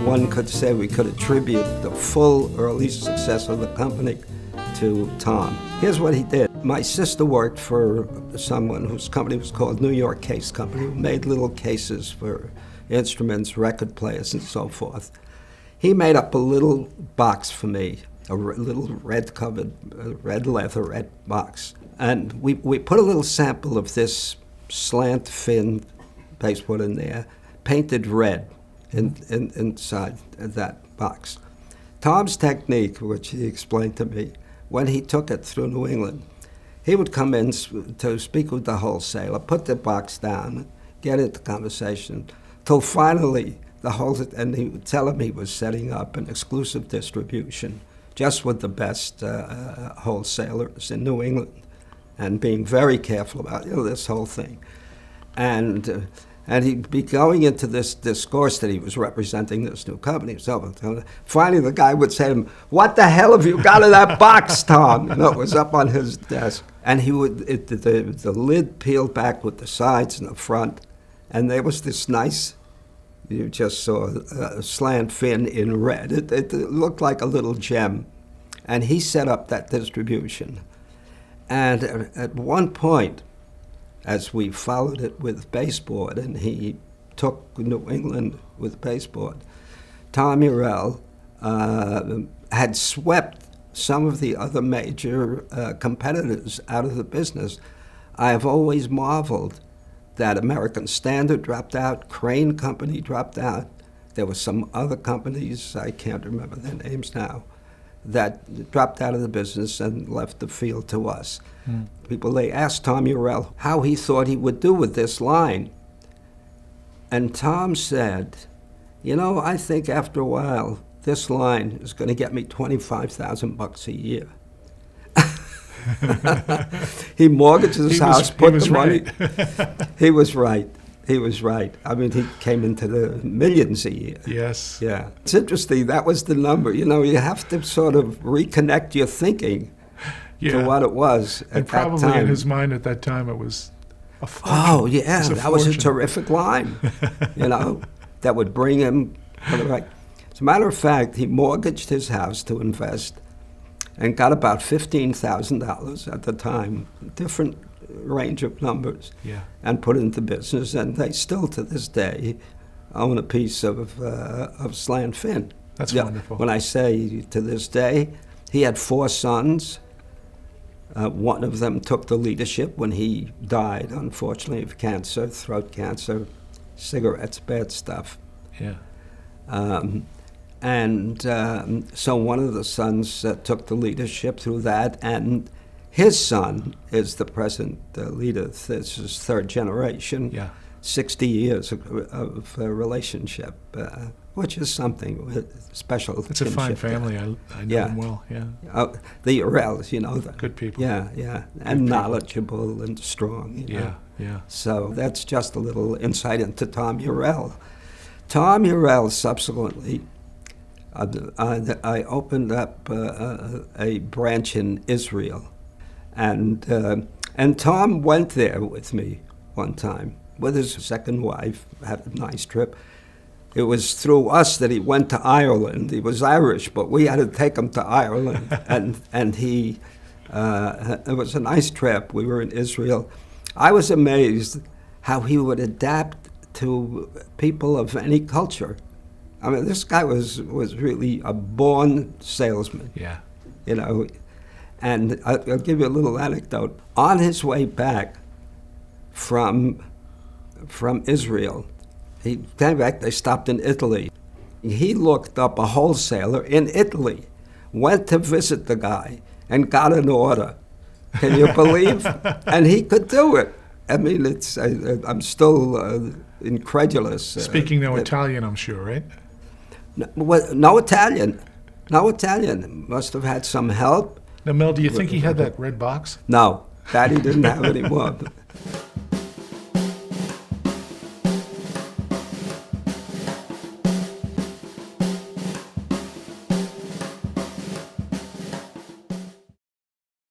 one could say we could attribute the full early success of the company to Tom. Here's what he did. My sister worked for someone whose company was called New York Case Company, who made little cases for instruments, record players, and so forth. He made up a little box for me, a little red-covered, red leatherette box. And we put a little sample of this slant fin baseboard in there, painted red inside that box. Tom's technique, which he explained to me, when he took it through New England, he would come in to speak with the wholesaler, put the box down, get into conversation, till finally and he would tell him he was setting up an exclusive distribution just with the best wholesalers in New England, and being very careful about this whole thing. And he'd be going into this discourse that he was representing this new company. So finally the guy would say to him, "What the hell have you got in that box, Tom?" It was up on his desk. And he would, the lid peeled back with the sides and the front, and there was this nice, you just saw a slant fin in red. It looked like a little gem. And he set up that distribution. And at one point, as we followed it with baseboard, and he took New England with baseboard, Tom Urell had swept some of the other major competitors out of the business. I have always marveled that American Standard dropped out, Crane Company dropped out. There were some other companies, I can't remember their names now, that dropped out of the business and left the field to us. They asked Tom Urell how he thought he would do with this line. And Tom said, I think after a while, this line is going to get me $25,000 a year. He mortgaged his house, put the money. He was right. He was right. I mean, he came into the millions a year. Yes. Yeah. It's interesting. That was the number. You have to sort of reconnect your thinking to what it was at that time. And probably in his mind at that time, it was a fortune. Oh, yeah. That was a terrific line, that would bring him to the right. As a matter of fact, he mortgaged his house to invest and got about $15,000 at the time, different range of numbers, and put it into business. And they still, to this day, own a piece of slant fin. That's wonderful. When I say to this day, he had 4 sons. One of them took the leadership when he died, unfortunately, of cancer, throat cancer, cigarettes, bad stuff. Yeah. So one of the sons took the leadership through that, and his son is the present leader. This is 3rd generation, 60 years of relationship, which is something special. It's a fine family. I know them well, the Urells, the good people. Yeah, and knowledgeable and strong. Yeah. So that's just a little insight into Tom Urell. Tom Urell subsequently, I opened up a branch in Israel, and Tom went there with me one time with his second wife. Had a nice trip. It was through us that he went to Ireland. He was Irish, but we had to take him to Ireland, and he. It was a nice trip. We were in Israel. I was amazed how he would adapt to people of any culture. I mean, this guy was really a born salesman. Yeah. And I'll give you a little anecdote. On his way back from Israel, he came back, they stopped in Italy. He looked up a wholesaler in Italy, went to visit the guy, and got an order. Can you believe? And he could do it. I mean, I'm still incredulous. Speaking no Italian, I'm sure, right? No Italian. No Italian. Must have had some help. Now, Mel, do you think he had that red box? No, that he didn't have anymore.